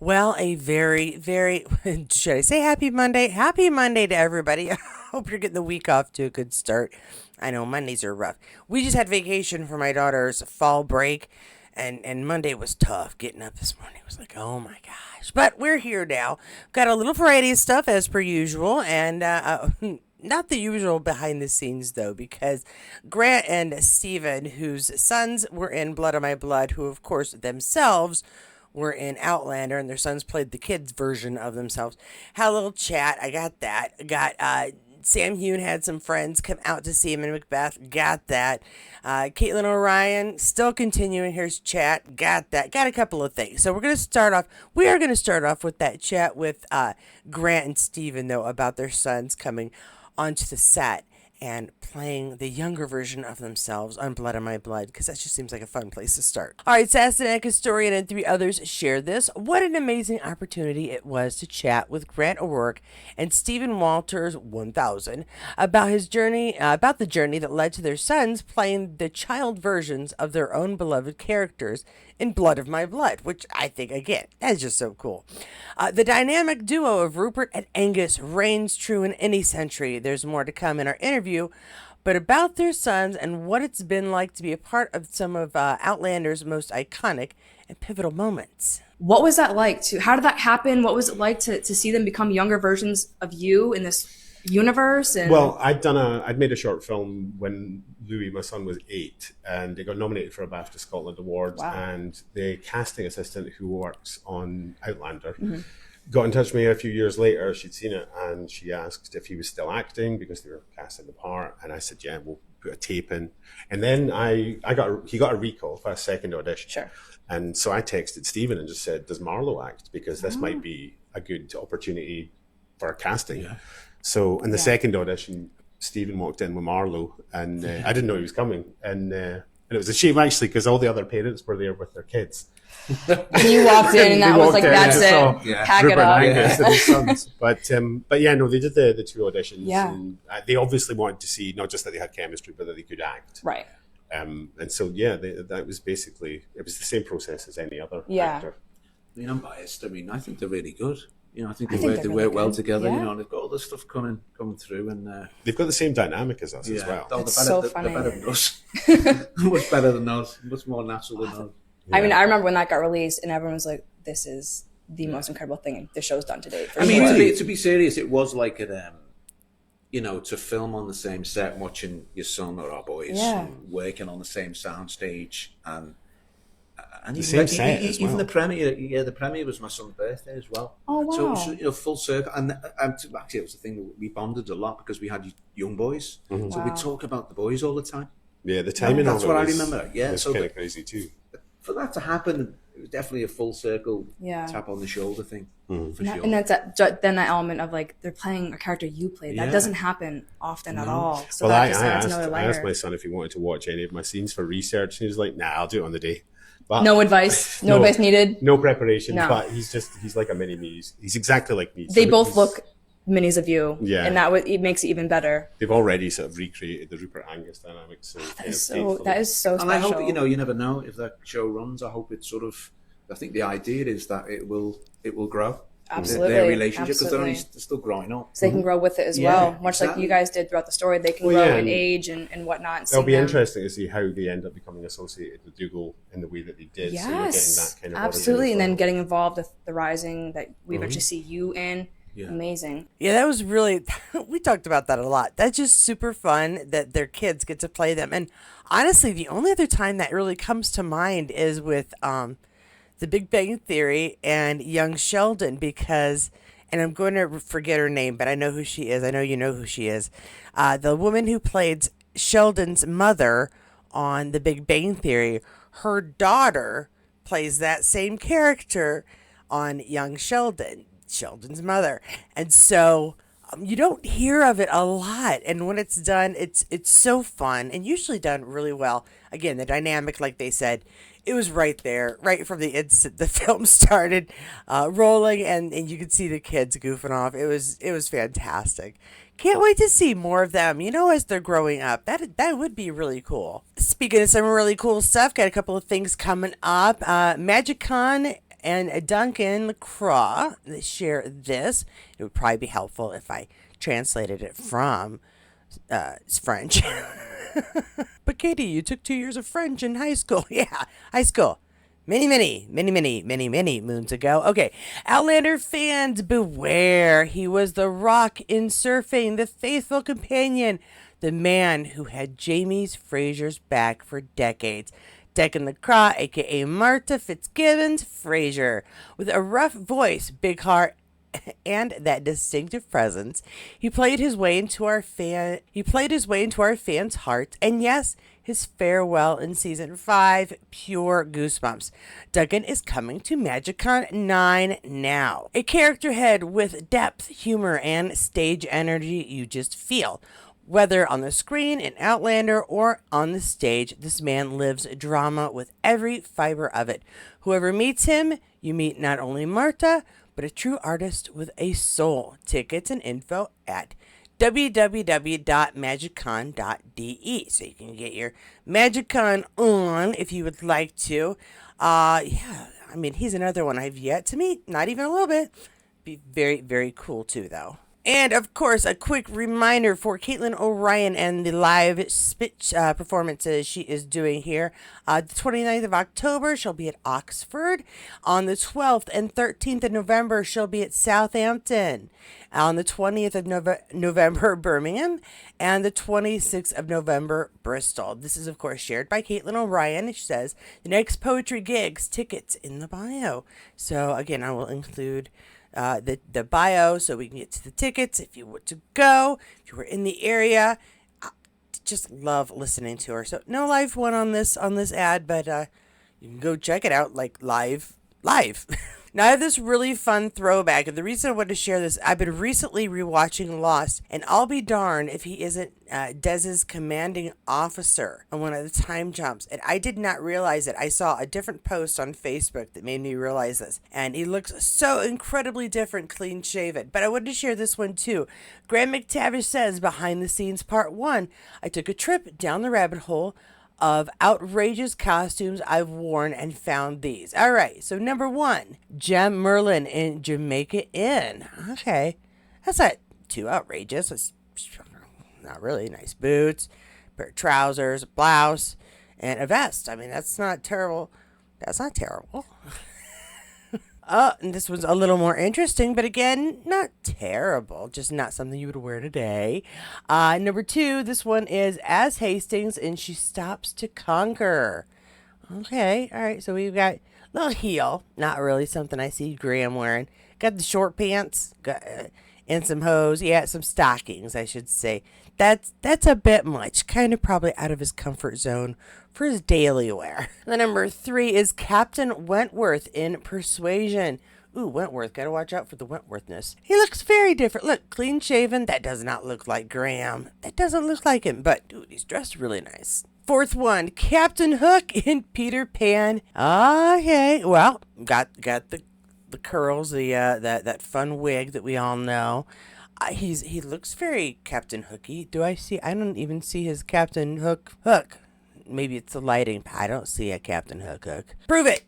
Well, a very, very, should I say happy Monday? Happy Monday to everybody. I hope you're getting the week off to a good start. I know Mondays are rough. We just had vacation for my daughter's fall break, and Monday was tough. Getting up this morning was like, oh my gosh. But we're here now. Got a little variety of stuff as per usual, and not the usual behind the scenes though, because Grant and Steven, whose sons were in Blood of My Blood, who of course themselves were in Outlander, and their sons played the kids' version of themselves. Had a little chat. I got that. Got Sam Hewn had some friends come out to see him in Macbeth. Got that. Caitlin O'Ryan still continuing his chat. Got that. Got a couple of things. So we're gonna start off. We are gonna start off with that chat with Grant and Steven, though, about their sons coming onto the set and playing the younger version of themselves on Blood on My Blood, because that just seems like a fun place to start. All right, Sassenach historian and three others share this. What an amazing opportunity it was to chat with Grant O'Rourke and Stephen Walters 1000 about his journey, about the journey that led to their sons playing the child versions of their own beloved characters in Blood of My Blood, which I think, again, that's just so cool. The dynamic duo of Rupert and Angus reigns true in any century. There's more to come in our interview, but about their sons and what it's been like to be a part of some of Outlander's most iconic and pivotal moments. What was that like? How did that happen? What was it like to see them become younger versions of you in this universe? And Well, I'd made a short film when Louis, my son, was 8, and it got nominated for a BAFTA Scotland Award. Wow. And the casting assistant who works on Outlander got in touch with me a few years later. She'd seen it, and she asked if he was still acting because they were casting the part. And I said, yeah, we'll put a tape in. And then he got a recall for a second audition. Sure. And so I texted Stephen and just said, does Marlowe act? Because this might be a good opportunity for a casting. Yeah. So in the second audition, Stephen walked in with Marlowe, and I didn't know he was coming. And it was a shame, actually, because all the other parents were there with their kids. And you walked in, and that was like, that's it. Pack Rupert it up. and Angus and his sons. But yeah, no, they did the two auditions. Yeah. And they obviously wanted to see not just that they had chemistry, but that they could act. Right. And so, yeah, that was basically, it was the same process as any other actor. I mean, I'm biased. I mean, I think they're really good. You know, I think I they think work, they're they really work well good. together. Yeah. You know, and they've got all this stuff coming through, and They've got the same dynamic as us as well. they're It's better, so they're funny. better than us. Much better than us. Much more natural than us. I mean, I remember when that got released, and everyone was like, "This is the most incredible thing the show's done to date." I mean, sure. to be serious, it was like you know, to film on the same set, watching your son or our boys working on the same soundstage, and The same set as even well. the premiere was my son's birthday as well. Oh, wow. So it was, you know, full circle, and actually it was the thing that we bonded a lot because we had young boys, so Wow. we talk about the boys all the time. Yeah, the timing That's of it what I was, remember. Yeah, was so kind of crazy too. for that to happen, it was definitely a full circle Yeah. tap on the shoulder thing for And sure. and that's then that element of like they're playing a character you played. That Yeah. doesn't happen often at all. So Well, that I just adds another asked layer. my son if he wanted to watch any of my scenes for research, and he was like, "Nah, I'll do it on the day." But No advice. No advice needed. no preparation. No. But he's like a mini me. He's exactly like me. They So both he's- look minis of you. Yeah. And it makes it even better. They've already sort of recreated the Rupert Angus dynamic. So That is so And special. I hope, you know, you never know if that show runs. I hope it's sort of. I think the idea is that it will grow. Absolutely. Their relationship, because Absolutely. they're still growing up. So they can grow with it as Yeah, well. Much like exactly. you guys did throughout the story. They can Well, grow yeah, in and age and whatnot. And it'll seeing be them. interesting to see how they end up becoming associated with Dougal in the way that they did. So you're getting Yes, that kind of absolutely. origin And as then well. getting involved with the Rising that we eventually see you in. Yeah. Amazing. Yeah, that was really, we talked about that a lot. That's just super fun that their kids get to play them. And honestly, the only other time that really comes to mind is with The Big Bang Theory and young Sheldon, because, and I'm going to forget her name, but I know who she is. I know you know who she is. The woman who played Sheldon's mother on The Big Bang Theory, her daughter plays that same character on young Sheldon, Sheldon's mother. And so you don't hear of it a lot, and when it's done, it's so fun and usually done really well. Again, the dynamic, like they said, it was right there, right from the instant the film started rolling, and you could see the kids goofing off. It was fantastic. Can't wait to see more of them, you know, as they're growing up. That would be really cool. Speaking of some really cool stuff, got a couple of things coming up. MagicCon and Duncan LaCroix share this. It would probably be helpful if I translated it from French. But Katie, you took 2 years of French in high school. Yeah, high school. Many moons ago. Okay, Outlander fans, beware. He was the rock in surfing, the faithful companion, the man who had Jamie's Fraser's back for decades. Duncan LaCroix, aka Marta Fitzgibbons Fraser, with a rough voice, big heart, and that distinctive presence, he played his way into our fans' hearts, and yes, his farewell in season 5, pure goosebumps. Duncan is coming to MagicCon 9 now. A character head with depth, humor, and stage energy you just feel. Whether on the screen in Outlander or on the stage, this man lives drama with every fiber of it. Whoever meets him, you meet not only Marta, but a true artist with a soul. Tickets and info at www.magiccon.de. So you can get your MagicCon on if you would like to. Yeah, I mean, he's another one I've yet to meet. Not even a little bit. Be very, very cool too, though. And of course, a quick reminder for Caitlin O'Ryan and the live speech performances she is doing here. The 29th of October, she'll be at Oxford. On the 12th and 13th of November, she'll be at Southampton. On the 20th of November, Birmingham. And the 26th of November, Bristol. This is, of course, shared by Caitlin O'Ryan. She says, the next poetry gigs, tickets in the bio. So, again, I will include the bio so we can get to the tickets if you want to go, if you were in the area. Just love listening to her. So no live one on this ad, but you can go check it out like live. Now I have this really fun throwback, and the reason I wanted to share this, I've been recently rewatching Lost, and I'll be darned if he isn't Dez's commanding officer on one of the time jumps. And I did not realize it. I saw a different post on Facebook that made me realize this, and he looks so incredibly different, clean shaven. But I wanted to share this one too. Graham McTavish says, behind the scenes part 1, I took a trip down the rabbit hole of outrageous costumes I've worn and found these. All right, so number 1, Gem Merlin in Jamaica Inn. Okay, that's not too outrageous. It's not really. Nice boots, pair of trousers, a blouse, and a vest. I mean, that's not terrible. That's not terrible. And this one's a little more interesting, but again, not terrible. Just not something you would wear today. Number 2, this one is As Hastings and She Stops to Conquer. Okay, all right, so we've got a little heel. Not really something I see Graham wearing. Got the short pants, and some hose. Yeah, some stockings, I should say. That's a bit much. Kind of probably out of his comfort zone for his daily wear. The number 3 is Captain Wentworth in Persuasion. Ooh, Wentworth. Gotta watch out for the Wentworthness. He looks very different. Look, clean shaven. That does not look like Graham. That doesn't look like him, but dude, he's dressed really nice. 4th one, Captain Hook in Peter Pan. Okay, well, got the curls, that fun wig that we all know. He looks very Captain Hooky. I don't even see his Captain Hook. Maybe it's the lighting. I don't see a Captain Hook. Prove it.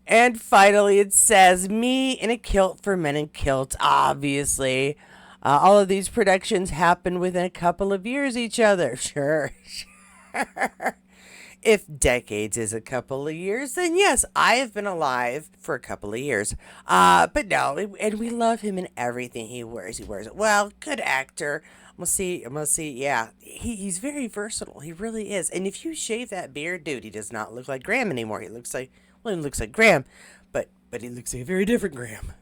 And finally, it says, me in a kilt for men in kilts. Obviously, all of these productions happen within a couple of years each other. Sure. If decades is a couple of years, then yes, I have been alive for a couple of years. But no, and we love him in everything he wears. He wears it well. Good actor. I'm gonna see. Yeah, he's very versatile. He really is. And if you shave that beard, dude, he does not look like Graham anymore. He looks like Graham, but he looks like a very different Graham.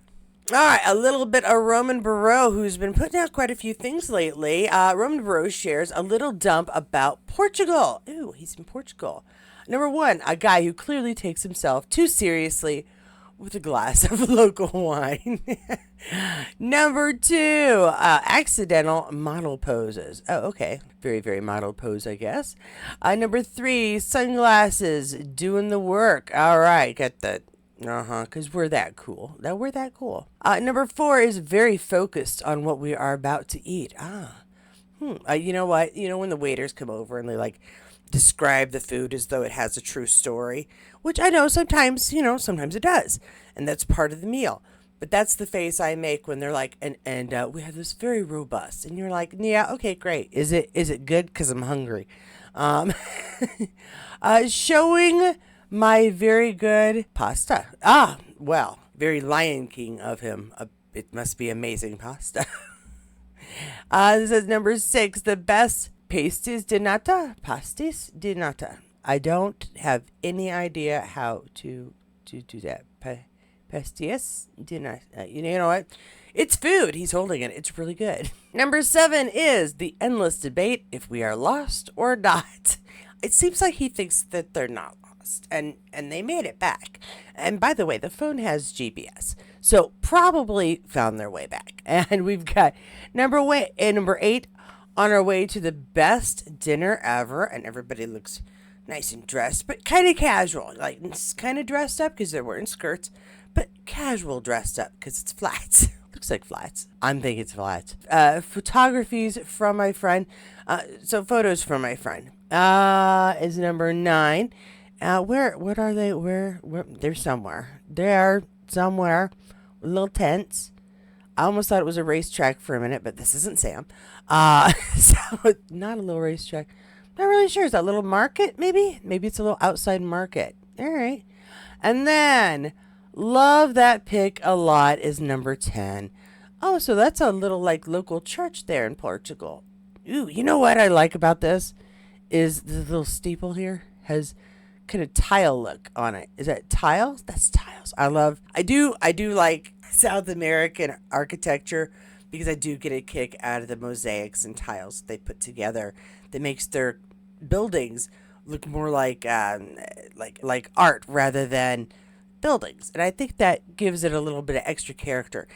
All right, a little bit of Roman Barreau, who's been putting out quite a few things lately. Roman Barreau shares a little dump about Portugal. Ooh, he's in Portugal. Number 1, a guy who clearly takes himself too seriously with a glass of local wine. Number 2, accidental model poses. Oh, okay. Very, very model pose, I guess. Number 3, sunglasses, doing the work. All right, got the... because we're that cool. We're that cool. Number 4 is very focused on what we are about to eat. You know what? You know when the waiters come over and describe the food as though it has a true story, which I know sometimes, sometimes it does. And that's part of the meal. But that's the face I make when they're like, and we have this very robust. And you're like, yeah, okay, great. Is it good? Because I'm hungry. Um, showing my very good pasta. Well, very Lion King of him. It must be amazing pasta. This is number 6. The best pasties de nata. Pasties de nata. I don't have any idea how to do that. Pasties de nata. You know what? It's food. He's holding it. It's really good. Number 7 is the endless debate if we are lost or not. It seems like he thinks that they're not lost, and they made it back. And by the way, the phone has GPS, so probably found their way back. And we've got number 8 on our way to the best dinner ever, and everybody looks nice and dressed, but kind of casual, like kind of dressed up because they're wearing skirts, but casual dressed up because it's flats. Looks like flats. I'm thinking it's flats. Photographies from my friend. So photos from my friend. Is number 9. What are they? Where? They're somewhere. They are somewhere. Little tents. I almost thought it was a racetrack for a minute, but this isn't Sam. So not a little racetrack. Not really sure. Is that a little market? Maybe it's a little outside market. All right. And then love that pick a lot is number 10. Oh, so that's a little like local church there in Portugal. Ooh, you know what I like about this is the little steeple here has kind of tile look on it. Is that tiles? That's tiles. I do like South American architecture because I do get a kick out of the mosaics and tiles they put together that makes their buildings look more like art rather than buildings. And I think that gives it a little bit of extra character.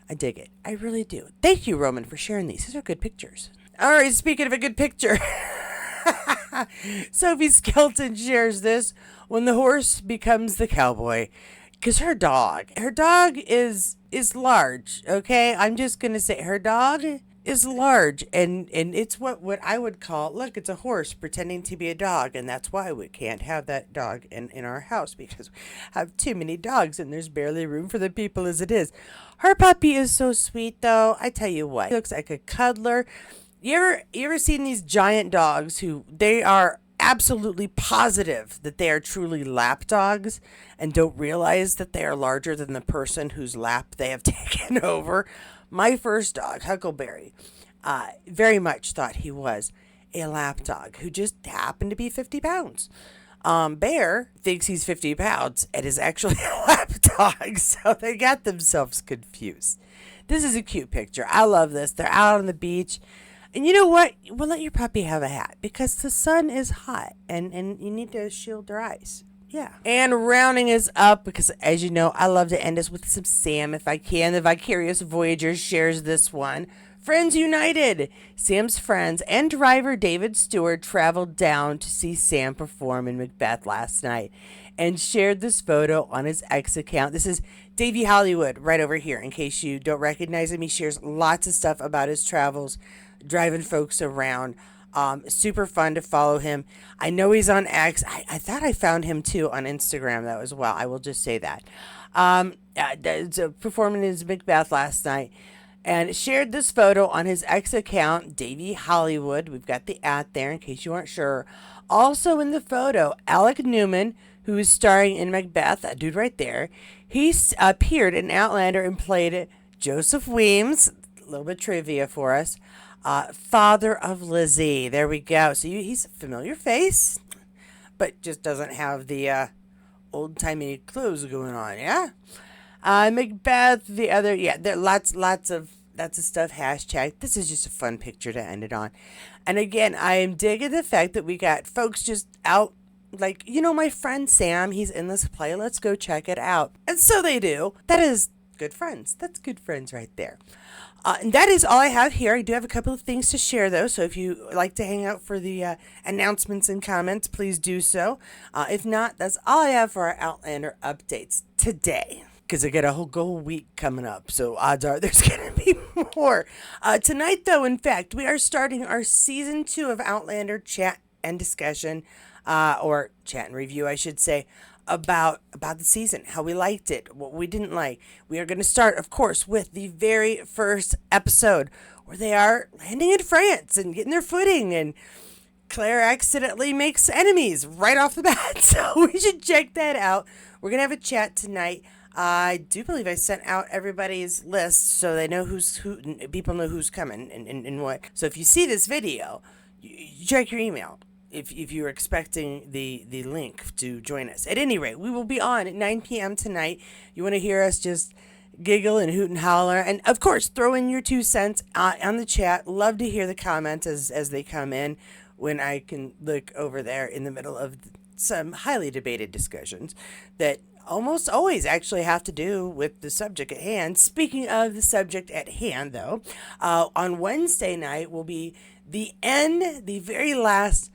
I dig it. I really do. Thank you, Roman, for sharing these. These are good pictures. All right, speaking of a good picture, Sophie Skelton shares this when the horse becomes the cowboy. Because her dog is large, okay? I'm just going to say her dog is large, and it's what I would call, look, it's a horse pretending to be a dog, and that's why we can't have that dog in our house, because we have too many dogs, and there's barely room for the people as it is. Her puppy is so sweet, though. I tell you what, he looks like a cuddler. You ever seen these giant dogs who they are absolutely positive that they are truly lap dogs and don't realize that they are larger than the person whose lap they have taken over? My first dog, Huckleberry, very much thought he was a lap dog who just happened to be 50 pounds. Bear thinks he's 50 pounds and is actually a lap dog, so they got themselves confused. This is a cute picture. I love this. They're out on the beach. And you know what? We'll let your puppy have a hat because the sun is hot and you need to shield their eyes. Yeah. And rounding us up, because as you know, I love to end us with some Sam if I can. The Vicarious Voyager shares this one. Friends United. Sam's friends and driver David Stewart traveled down to see Sam perform in Macbeth last night and shared this photo on his X account. This is Davey Hollywood right over here. In case you don't recognize him, he shares lots of stuff about his travels, driving folks around. Super fun to follow him. I know he's on X. I thought I found him too on Instagram though as well. I will just say that. Performing his Macbeth last night and shared this photo on his X account, Davey Hollywood. We've got the @ there in case you weren't sure. Also in the photo, Alec Newman, who is starring in Macbeth, that dude right there. He appeared in Outlander and played Joseph Weems. A little bit trivia for us. Father of Lizzie. There we go. So he's a familiar face, but just doesn't have the old-timey clothes going on, yeah? Macbeth, the other, yeah, there are lots of stuff, hashtag. This is just a fun picture to end it on. And again, I am digging the fact that we got folks just out, like, my friend Sam, he's in this play, let's go check it out. And so they do. That is good friends. That's good friends right there. And that is all I have here. I do have a couple of things to share, though, so if you like to hang out for the announcements and comments, please do so. If not, that's all I have for our Outlander updates today, because I got a whole week coming up, so odds are there's going to be more. Tonight, though, in fact, we are starting our Season 2 of Outlander Chat and discussion, or chat and review, I should say, about the season, how we liked it, what we didn't like. We are going to start, of course, with the very first episode where they are landing in France and getting their footing, and Claire accidentally makes enemies right off the bat. So we should check that out. We're going to have a chat tonight. I do believe I sent out everybody's list so they know who, people know who's coming and what. So if you see this video, you check your email if you're expecting the link to join us. At any rate, we will be on at 9 p.m. tonight. You want to hear us just giggle and hoot and holler, and of course throw in your 2 cents on the chat. Love to hear the comments as they come in when I can look over there in the middle of some highly debated discussions that almost always actually have to do with the subject at hand. Speaking of the subject at hand, though, on Wednesday night will be the very last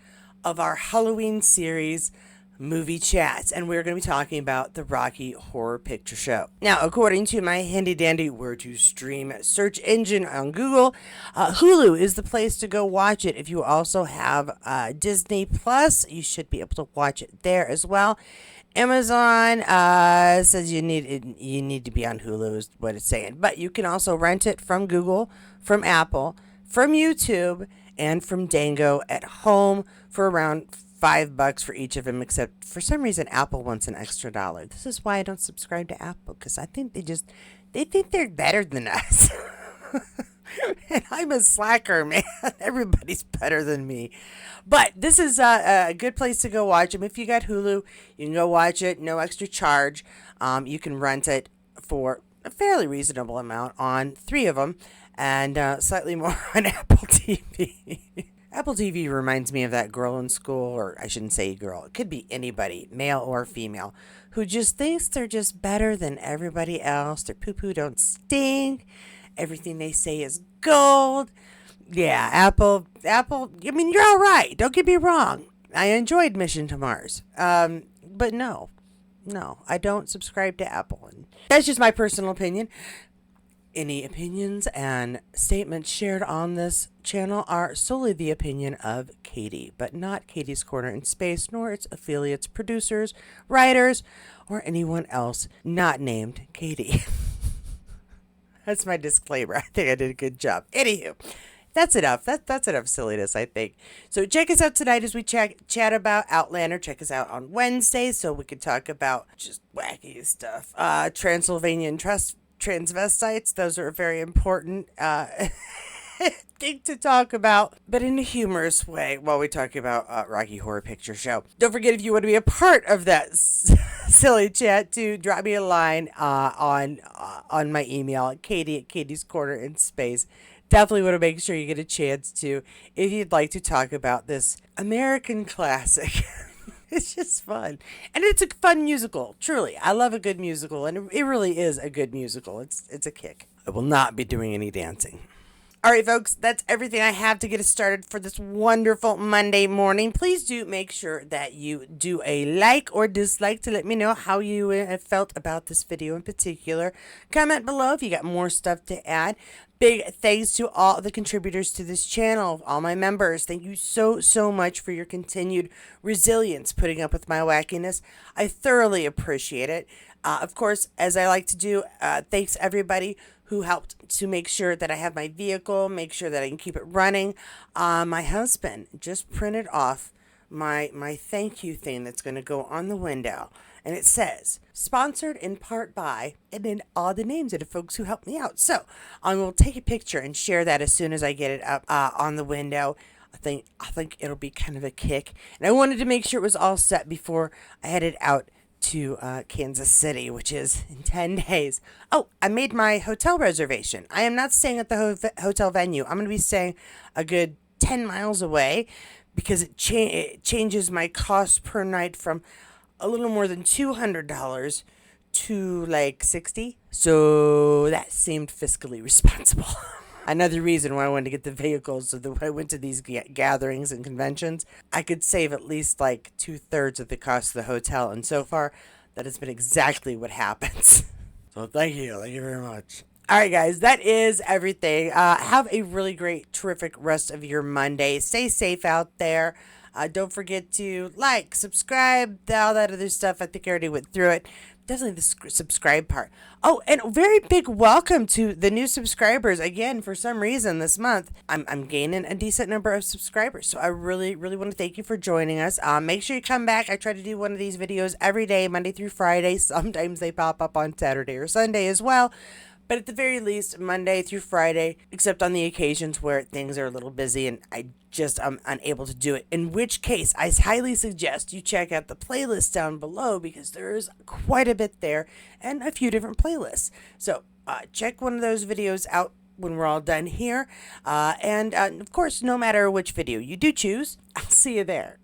of our Halloween series movie chats, and we're going to be talking about the Rocky Horror Picture Show. Now, according to my handy dandy where to stream search engine on Google, Hulu is the place to go watch it. If you also have Disney Plus, you should be able to watch it there as well. Amazon says you need to be on Hulu is what it's saying, but you can also rent it from Google, from Apple, from YouTube, and from Dango at home for around $5 for each of them, except for some reason Apple wants an extra $1. This is why I don't subscribe to Apple, because I think they think they're better than us. And I'm a slacker, man. Everybody's better than me. But this is a good place to go watch them. If you got Hulu, you can go watch it, no extra charge. You can rent it for a fairly reasonable amount on 3 of them, and slightly more on Apple TV. Apple TV reminds me of that girl in school, or I shouldn't say girl, it could be anybody, male or female, who just thinks they're just better than everybody else. Their poo-poo don't stink. Everything they say is gold. Yeah, Apple, I mean, you're all right. Don't get me wrong. I enjoyed Mission to Mars. But no, I don't subscribe to Apple. And that's just my personal opinion. Any opinions and statements shared on this channel are solely the opinion of Katie, but not Katie's Corner in Space, nor its affiliates, producers, writers, or anyone else not named Katie. That's my disclaimer. I think I did a good job. Anywho, that's enough. That's enough silliness, I think. So check us out tonight as we chat about Outlander. Check us out on Wednesday so we can talk about just wacky stuff. Transylvanian transvestites. Those are a very important thing to talk about, but in a humorous way while we talk about Rocky Horror Picture Show. Don't forget, if you want to be a part of that silly chat, to drop me a line on my email at Katie at Katie's Corner in Space. Definitely want to make sure you get a chance to, if you'd like to talk about this American classic. It's just fun. And it's a fun musical. Truly. I love a good musical, and it really is a good musical. It's a kick. I will not be doing any dancing. All right, folks, that's everything I have to get us started for this wonderful Monday morning. Please do make sure that you do a like or dislike to let me know how you have felt about this video in particular. Comment below if you got more stuff to add. Big thanks to all the contributors to this channel, all my members. Thank you so much for your continued resilience putting up with my wackiness. I thoroughly appreciate it. Of course, as I like to do, thanks everybody who helped to make sure that I have my vehicle, make sure that I can keep it running. My husband just printed off my thank you thing that's going to go on the window. And it says, sponsored in part by, and then all the names of the folks who helped me out. So I will take a picture and share that as soon as I get it up on the window. I think it'll be kind of a kick. And I wanted to make sure it was all set before I headed out to Kansas City, which is in 10 days. Oh, I made my hotel reservation. I am not staying at the hotel venue. I'm going to be staying a good 10 miles away because it changes my cost per night from a little more than $200 to like $60. So that seemed fiscally responsible. Another reason why I wanted to get the vehicles, so that when I went to these gatherings and conventions, I could save at least like 2/3 of the cost of the hotel. And so far, that has been exactly what happens. So thank you very much. All right, guys, that is everything. Have a really great, terrific rest of your Monday. Stay safe out there. Don't forget to like, subscribe, all that other stuff. I think I already went through it. Definitely the subscribe part. Oh, and a very big welcome to the new subscribers. Again, for some reason this month, I'm gaining a decent number of subscribers. So I really, really want to thank you for joining us. Make sure you come back. I try to do one of these videos every day, Monday through Friday. Sometimes they pop up on Saturday or Sunday as well. But at the very least, Monday through Friday, except on the occasions where things are a little busy and I'm unable to do it. In which case, I highly suggest you check out the playlist down below because there is quite a bit there and a few different playlists. So check one of those videos out when we're all done here. And of course, no matter which video you do choose, I'll see you there.